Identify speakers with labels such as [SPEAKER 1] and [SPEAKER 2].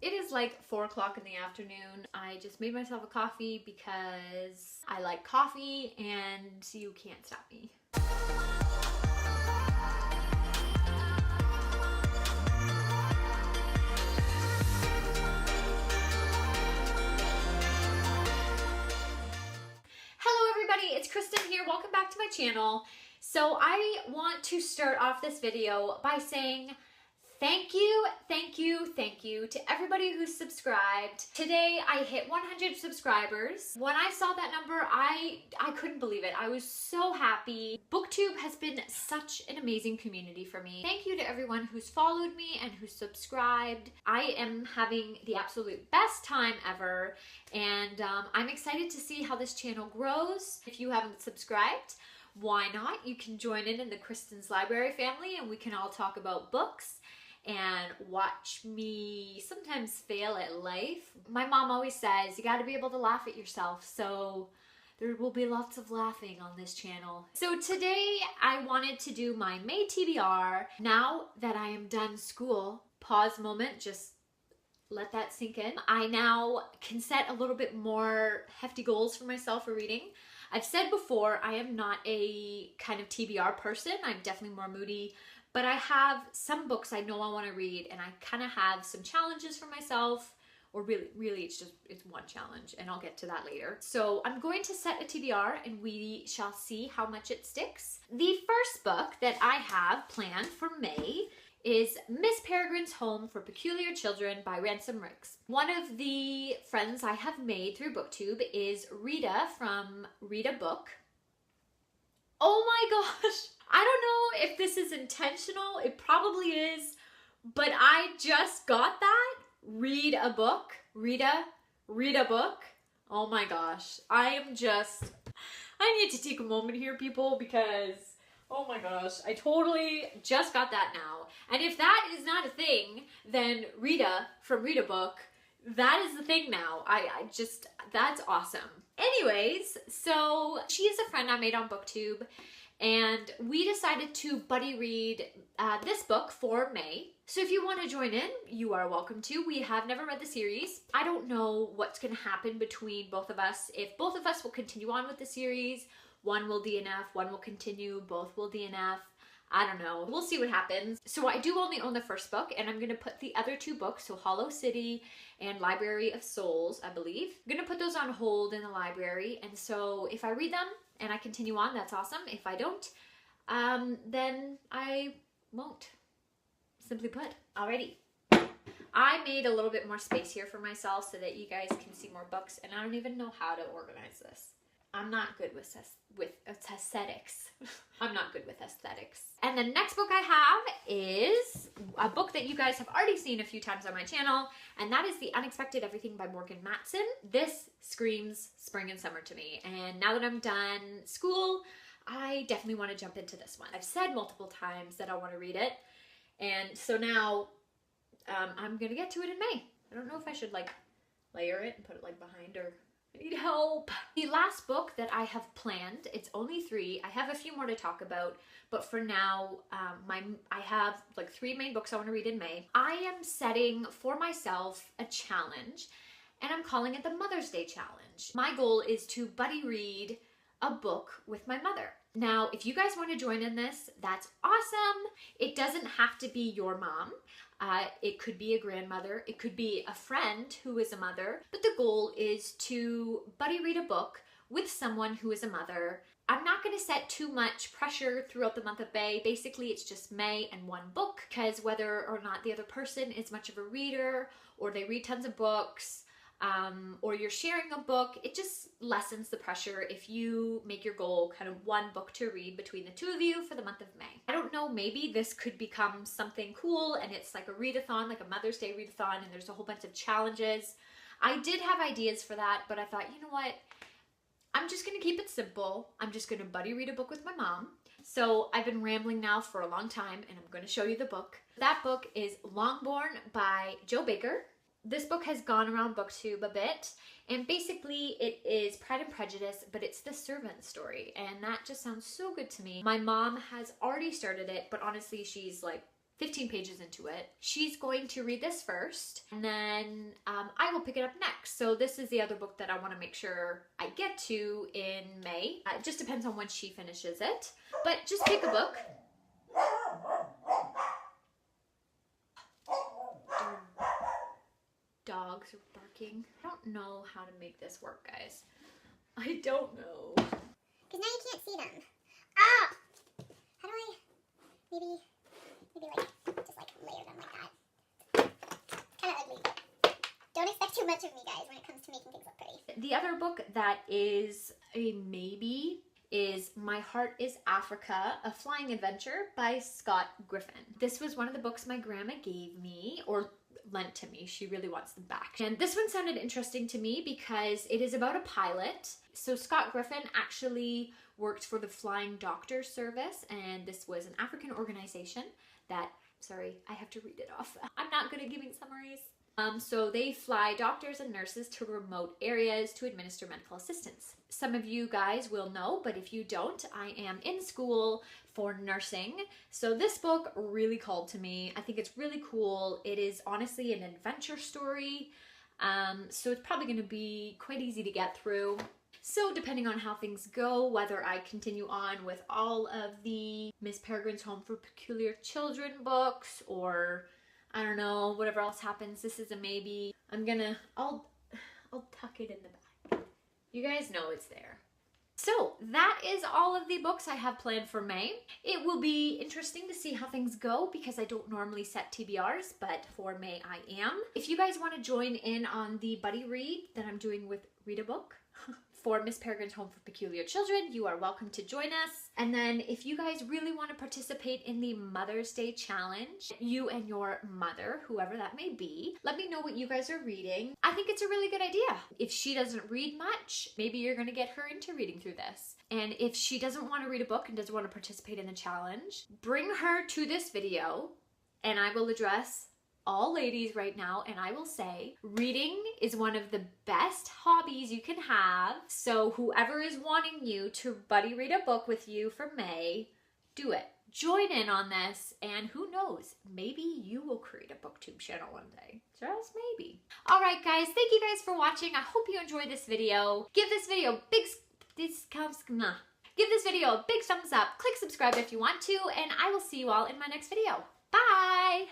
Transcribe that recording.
[SPEAKER 1] It is like 4 o'clock in the afternoon. I just made myself a coffee because I like coffee and you can't stop me. Hello everybody, it's Kristen here. Welcome back to my channel. So I want to start off this video by saying thank you to everybody who's subscribed. Today I hit 100 subscribers. When I saw that number, I couldn't believe it. I was so happy. BookTube has been such an amazing community for me. Thank you to everyone who's followed me and who's subscribed. I am having the absolute best time ever, and I'm excited to see how this channel grows. If you haven't subscribed, why not? You can join in the Kristen's Library family and we can all talk about books and watch me sometimes fail at life. My mom always says you got to be able to laugh at yourself, so there will be lots of laughing on this channel. So today I wanted to do my May TBR. Now that I am done school, pause moment, just let that sink in. I now can set a little bit more hefty goals for myself for reading. I've said before, I am not a kind of TBR person. I'm definitely more moody, but I have some books I know I want to read, and I kind of have some challenges for myself, or really it's one challenge, and I'll get to that later. So I'm going to set a TBR and we shall see how much it sticks. The first book that I have planned for May is Miss Peregrine's Home for Peculiar Children by Ransom. One of the friends I have made through BookTube is Rita from Rita Book. Oh my gosh! I don't know if this is intentional, it probably is, but I just got that. Read a book. Rita, read a book. Oh my gosh. I need to take a moment here, people, because oh my gosh, I totally just got that now. And if that is not a thing, then Rita from Rita Book, that is the thing now. That's awesome. Anyways, so she is a friend I made on BookTube, and we decided to buddy read this book for May. So if you want to join in, you are welcome to. We have never read the series. I don't know what's going to happen between both of us. If both of us will continue on with the series, one will DNF, one will continue, both will DNF. I don't know. We'll see what happens. So I do only own the first book, and I'm going to put the other two books, so Hollow City and Library of Souls, I believe. I'm going to put those on hold in the library, and so if I read them and I continue on, that's awesome. If I don't, then I won't. Simply put. Alrighty. I made a little bit more space here for myself so that you guys can see more books, and I don't even know how to organize this. I'm not good with aesthetics. I'm not good with aesthetics. And the next book I have is a book that you guys have already seen a few times on my channel, and that is The Unexpected Everything by Matson. This screams spring and summer to me, and now that I'm done school, I definitely want to jump into this one. I've said multiple times that I want to read it, and so now I'm gonna get to it in May. I don't know if I should like layer it and put it like behind, or I need help. The last book that I have planned, it's only 3. I have a few more to talk about, but for now, I have like 3 main books I want to read in May. I am setting for myself a challenge, and I'm calling it the Mother's Day Challenge. My goal is to buddy read a book with my mother. Now, if you guys want to join in this, that's awesome. It doesn't have to be your mom. It could be a grandmother. It could be a friend who is a mother. But the goal is to buddy read a book with someone who is a mother. I'm not going to set too much pressure throughout the month of May. Basically, it's just May and one book, because whether or not the other person is much of a reader, or they read tons of books, or you're sharing a book, it just lessens the pressure if you make your goal kind of one book to read between the two of you for the month of May. I don't know, maybe this could become something cool, and it's like a readathon, like a Mother's Day readathon, and there's a whole bunch of challenges. I did have ideas for that, but I thought, you know what? I'm just going to keep it simple. I'm just going to buddy read a book with my mom. So I've been rambling now for a long time, and I'm going to show you the book. That book is Longbourn by Joe Baker. This book has gone around BookTube a bit, and basically it is Pride and Prejudice, but it's the servant story, and that just sounds so good to me. My mom has already started it, but honestly she's like 15 pages into it. She's going to read this first, and then I will pick it up next. So this is the other book that I want to make sure I get to in May. It just depends on when she finishes it. But just pick a book. Dogs are barking. I don't know how to make this work, guys. I don't know.
[SPEAKER 2] Because now you can't see them. Ah! How do I... Maybe like, just like layer them like that. Kind of ugly, but don't expect too much of me, guys, when it comes to making things look pretty.
[SPEAKER 1] The other book that is a maybe is My Heart is Africa, A Flying Adventure by Scott Griffin. This was one of the books my grandma gave me, or lent to me. She really wants them back. And this one sounded interesting to me because it is about a pilot. So Scott Griffin actually worked for the Flying Doctor Service, and this was an African organization that, sorry, I have to read it off. I'm not good at giving summaries. So they fly doctors and nurses to remote areas to administer medical assistance. Some of you guys will know, but if you don't, I am in school for nursing. So this book really called to me. I think it's really cool. It is honestly an adventure story. So it's probably going to be quite easy to get through. So depending on how things go, whether I continue on with all of the Miss Peregrine's Home for Peculiar Children books, or I don't know, whatever else happens, this is a maybe. I'll tuck it in the back. You guys know it's there. So that is all of the books I have planned for May. It will be interesting to see how things go because I don't normally set TBRs, but for May I am. If you guys want to join in on the buddy read that I'm doing with Rita book for Miss Peregrine's Home for Peculiar Children, you are welcome to join us. And then if you guys really want to participate in the Mother's Day Challenge, you and your mother, whoever that may be, let me know what you guys are reading. I think it's a really good idea. If she doesn't read much, maybe you're going to get her into reading through this. And if she doesn't want to read a book and doesn't want to participate in the challenge, bring her to this video and I will address all ladies right now, and I will say reading is one of the best hobbies you can have. So whoever is wanting you to buddy read a book with you for May, do it. Join in on this, and who knows, maybe you will create a booktube channel one day. Just maybe. All right, guys, thank you guys for watching. I hope you enjoyed this video. Give this video a big thumbs up. Click subscribe if you want to, and I will see you all in my next video. Bye!